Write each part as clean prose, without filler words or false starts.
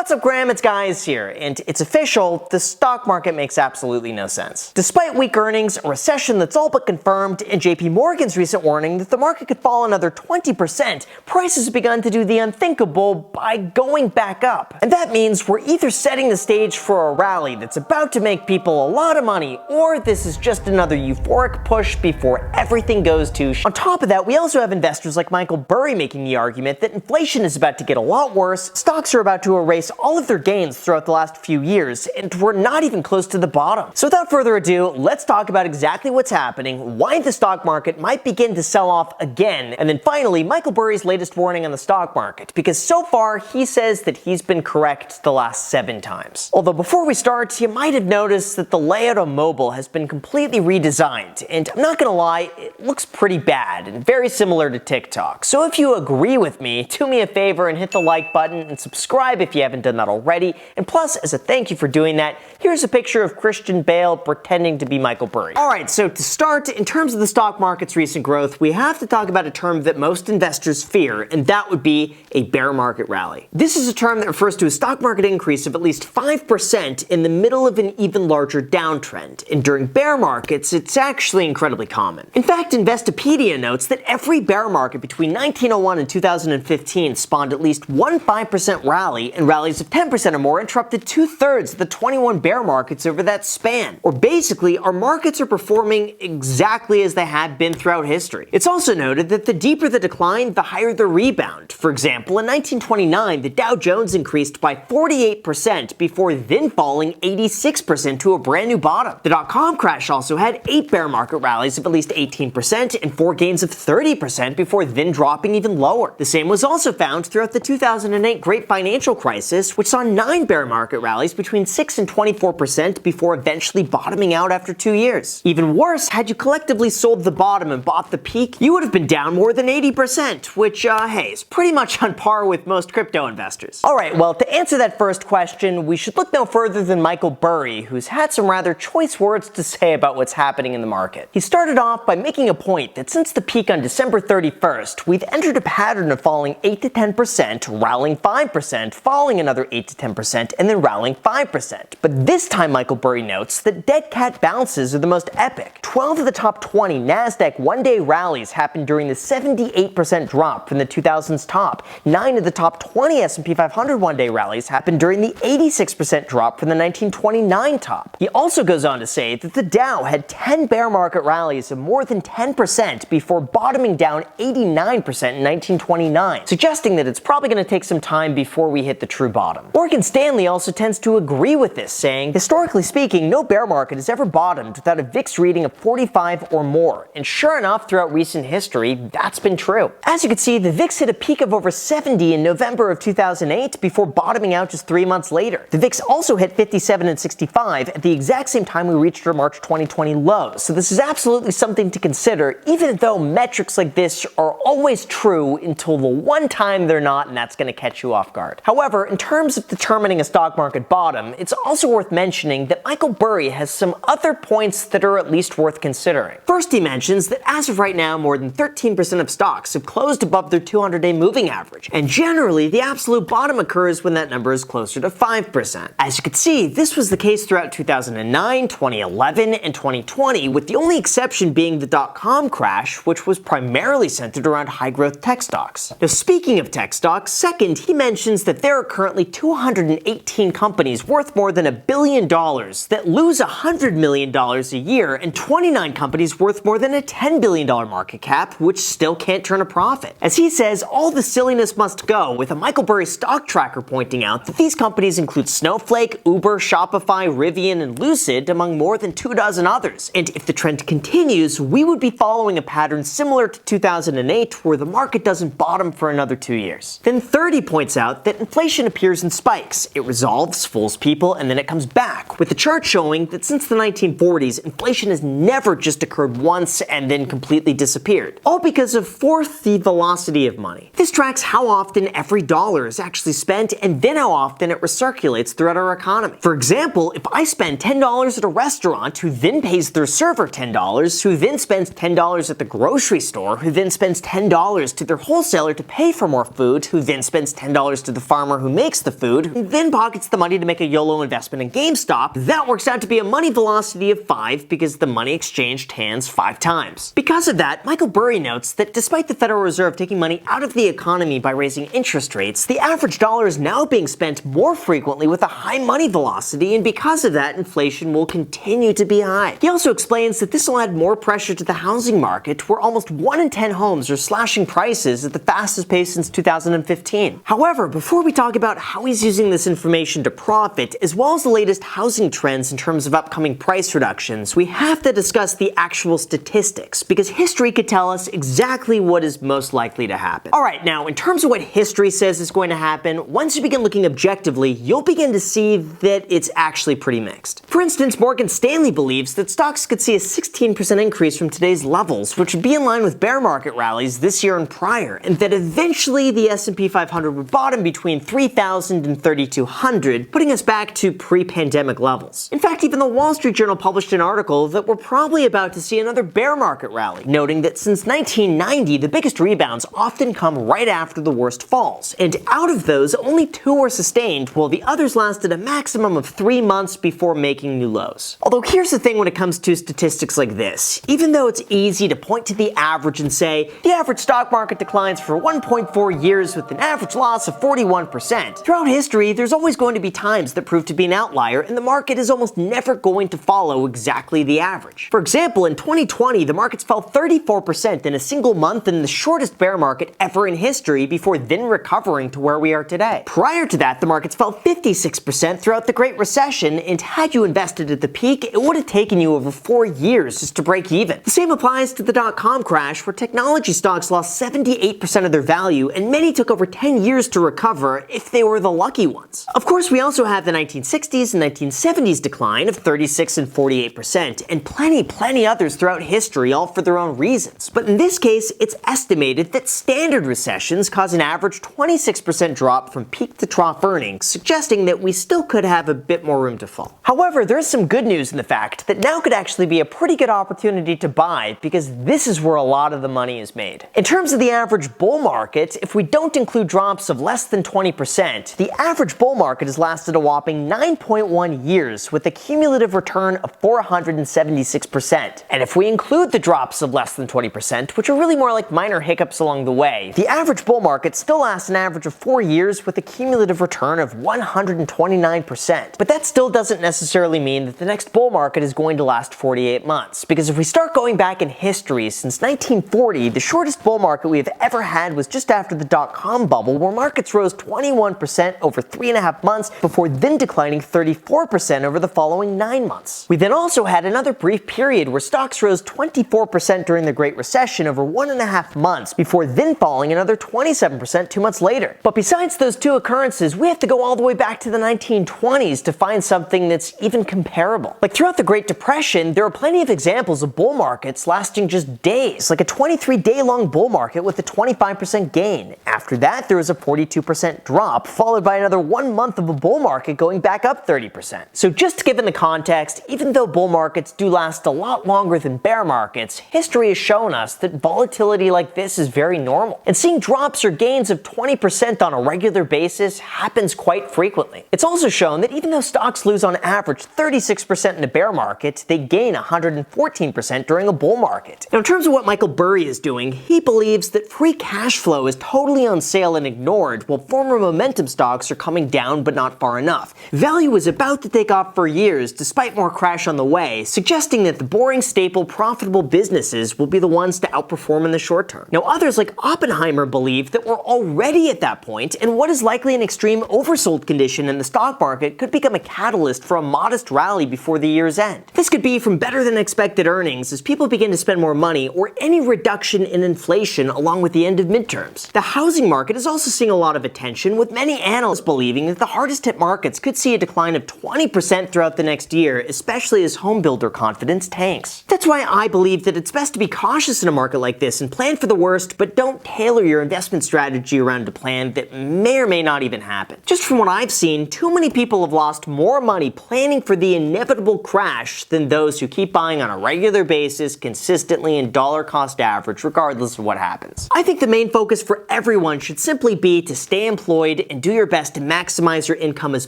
What's up, Graham? It's Guys here, and it's official, the stock market makes absolutely no sense. Despite weak earnings, a recession that's all but confirmed, and JP Morgan's recent warning that the market could fall another 20%, prices have begun to do the unthinkable by going back up. And that means we're either setting the stage for a rally that's about to make people a lot of money, or this is just another euphoric push before everything goes to shit. On top of that, we also have investors like Michael Burry making the argument that inflation is about to get a lot worse, stocks are about to erase all of their gains throughout the last few years, and we're not even close to the bottom. So without further ado, let's talk about exactly what's happening, why the stock market might begin to sell off again, and then finally, Michael Burry's latest warning on the stock market, because so far, he says that he's been correct the last 7 times. Although before we start, you might have noticed that the layout on mobile has been completely redesigned, and I'm not gonna lie, it looks pretty bad and very similar to TikTok. So if you agree with me, do me a favor and hit the like button and subscribe if you haven't done that already, and plus, as a thank you for doing that, here's a picture of Christian Bale pretending to be Michael Burry. Alright, so to start, in terms of the stock market's recent growth, we have to talk about a term that most investors fear, and that would be a bear market rally. This is a term that refers to a stock market increase of at least 5% in the middle of an even larger downtrend, and during bear markets, it's actually incredibly common. In fact, Investopedia notes that every bear market between 1901 and 2015 spawned at least one 5% rally, and rallies of 10% or more interrupted 2/3 of the 21 bear markets over that span. Or basically, our markets are performing exactly as they had been throughout history. It's also noted that the deeper the decline, the higher the rebound. For example, in 1929, the Dow Jones increased by 48% before then falling 86% to a brand new bottom. The dot-com crash also had 8 bear market rallies of at least 18% and 4 gains of 30% before then dropping even lower. The same was also found throughout the 2008 Great Financial Crisis, which saw 9 bear market rallies between 6 and 24% before eventually bottoming out after 2 years. Even worse, had you collectively sold the bottom and bought the peak, you would have been down more than 80%, which, hey, is pretty much on par with most crypto investors. Alright, well, to answer that first question, we should look no further than Michael Burry, who's had some rather choice words to say about what's happening in the market. He started off by making a point that since the peak on December 31st, we've entered a pattern of falling 8 to 10%, rallying 5%, falling another 8 to 10%, and then rallying 5%. But this time, Michael Burry notes that dead cat bounces are the most epic. 12 of the top 20 NASDAQ one-day rallies happened during the 78% drop from the 2000s top. 9 of the top 20 S&P 500 one-day rallies happened during the 86% drop from the 1929 top. He also goes on to say that the Dow had 10 bear market rallies of more than 10% before bottoming down 89% in 1929, suggesting that it's probably going to take some time before we hit the true bottom. Morgan Stanley also tends to agree with this, saying, historically speaking, no bear market has ever bottomed without a VIX reading of 45 or more, and sure enough, throughout recent history, that's been true. As you can see, the VIX hit a peak of over 70 in November of 2008 before bottoming out just 3 months later. The VIX also hit 57 and 65 at the exact same time we reached our March 2020 low, so this is absolutely something to consider, even though metrics like this are always true until the one time they're not, and that's going to catch you off guard. However, in terms of determining a stock market bottom, it's also worth mentioning that Michael Burry has some other points that are at least worth considering. First, he mentions that as of right now, more than 13% of stocks have closed above their 200-day moving average, and generally, the absolute bottom occurs when that number is closer to 5%. As you can see, this was the case throughout 2009, 2011, and 2020, with the only exception being the dot-com crash, which was primarily centered around high-growth tech stocks. Now, speaking of tech stocks, second, he mentions that there are currently 218 companies worth more than $1 billion that lose $100 million a year, and 29 companies worth more than a $10 billion market cap, which still can't turn a profit. As he says, all the silliness must go, with a Michael Burry stock tracker pointing out that these companies include Snowflake, Uber, Shopify, Rivian, and Lucid, among more than 24 others. And if the trend continues, we would be following a pattern similar to 2008, where the market doesn't bottom for another 2 years. Then third, he points out that inflation appears in spikes. It resolves, fools people, and then it comes back, with the chart showing that since the 1940s, inflation has never just occurred once and then completely disappeared. All because of fourth, the velocity of money. This tracks how often every dollar is actually spent and then how often it recirculates throughout our economy. For example, if I spend $10 at a restaurant, who then pays their server $10, who then spends $10 at the grocery store, who then spends $10 to their wholesaler to pay for more food, who then spends $10 to the farmer who makes makes the food, and then pockets the money to make a YOLO investment in GameStop, that works out to be a money velocity of 5 because the money exchanged hands 5 times. Because of that, Michael Burry notes that despite the Federal Reserve taking money out of the economy by raising interest rates, the average dollar is now being spent more frequently with a high money velocity, and because of that, inflation will continue to be high. He also explains that this will add more pressure to the housing market, where almost 1 in 10 homes are slashing prices at the fastest pace since 2015. However, before we talk about how he's using this information to profit, as well as the latest housing trends in terms of upcoming price reductions, we have to discuss the actual statistics, because history could tell us exactly what is most likely to happen. Alright, now in terms of what history says is going to happen, once you begin looking objectively, you'll begin to see that it's actually pretty mixed. For instance, Morgan Stanley believes that stocks could see a 16% increase from today's levels, which would be in line with bear market rallies this year and prior, and that eventually the S&P 500 would bottom between 3,000 and 3,200, putting us back to pre-pandemic levels. In fact, even the Wall Street Journal published an article that we're probably about to see another bear market rally, noting that since 1990, the biggest rebounds often come right after the worst falls, and out of those, only 2 were sustained, while the others lasted a maximum of 3 months before making new lows. Although here's the thing when it comes to statistics like this, even though it's easy to point to the average and say, the average stock market declines for 1.4 years with an average loss of 41%, throughout history, there's always going to be times that prove to be an outlier, and the market is almost never going to follow exactly the average. For example, in 2020, the markets fell 34% in a single month in the shortest bear market ever in history, before then recovering to where we are today. Prior to that, the markets fell 56% throughout the Great Recession, and had you invested at the peak, it would have taken you over 4 years just to break even. The same applies to the dot-com crash, where technology stocks lost 78% of their value, and many took over 10 years to recover if they were the lucky ones. Of course, we also have the 1960s and 1970s decline of 36 and 48%, and plenty others throughout history, all for their own reasons. But in this case, it's estimated that standard recessions cause an average 26% drop from peak to trough earnings, suggesting that we still could have a bit more room to fall. However, there is some good news in the fact that now could actually be a pretty good opportunity to buy, because this is where a lot of the money is made. In terms of the average bull market, if we don't include drops of less than 20%, the average bull market has lasted a whopping 9.1 years with a cumulative return of 476%. And if we include the drops of less than 20%, which are really more like minor hiccups along the way, the average bull market still lasts an average of 4 years with a cumulative return of 129%. But that still doesn't necessarily mean that the next bull market is going to last 48 months, because if we start going back in history, since 1940, the shortest bull market we have ever had was just after the dot-com bubble, where markets rose 21% over 3.5 months before then declining 34% over the following 9 months. We then also had another brief period where stocks rose 24% during the Great Recession over 1.5 months before then falling another 27% 2 months later. But besides those two occurrences, we have to go all the way back to the 1920s to find something that's even comparable. Like throughout the Great Depression, there are plenty of examples of bull markets lasting just days, like a 23-day-long bull market with a 25% gain. After that, there was a 42% drop, followed by another 1 month of a bull market going back up 30%. So just given the context, even though bull markets do last a lot longer than bear markets, history has shown us that volatility like this is very normal. And seeing drops or gains of 20% on a regular basis happens quite frequently. It's also shown that even though stocks lose on average 36% in a bear market, they gain 114% during a bull market. Now, in terms of what Michael Burry is doing, he believes that free cash flow is totally on sale and ignored, while former momentum stocks are coming down but not far enough. Value is about to take off for years despite more crash on the way, suggesting that the boring, staple, profitable businesses will be the ones to outperform in the short term. Now, others like Oppenheimer believe that we're already at that point, and what is likely an extreme oversold condition in the stock market could become a catalyst for a modest rally before the year's end. This could be from better than expected earnings as people begin to spend more money, or any reduction in inflation along with the end of midterms. The housing market is also seeing a lot of attention, with many analysts believing that the hardest hit markets could see a decline of 20% throughout the next year, especially as home builder confidence tanks. That's why I believe that it's best to be cautious in a market like this and plan for the worst, but don't tailor your investment strategy around a plan that may or may not even happen. Just from what I've seen, too many people have lost more money planning for the inevitable crash than those who keep buying on a regular basis, consistently and dollar cost average, regardless of what happens. I think the main focus for everyone should simply be to stay employed and do your best to maximize your income as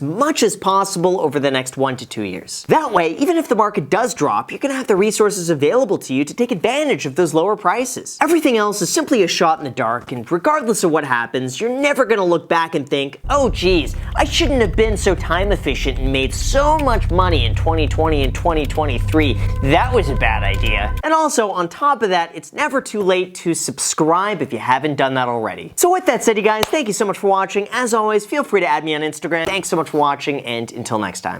much as possible over the next 1 to 2 years. That way, even if the market does drop, you're going to have the resources available to you to take advantage of those lower prices. Everything else is simply a shot in the dark, and regardless of what happens, you're never going to look back and think, oh geez, I shouldn't have been so time efficient and made so much money in 2020 and 2023. That was a bad idea. And also, on top of that, it's never too late to subscribe if you haven't done that already. So with that said, you guys, thank you so much for watching. As always, feel free to add me on Instagram. Thanks so much for watching, and until next time.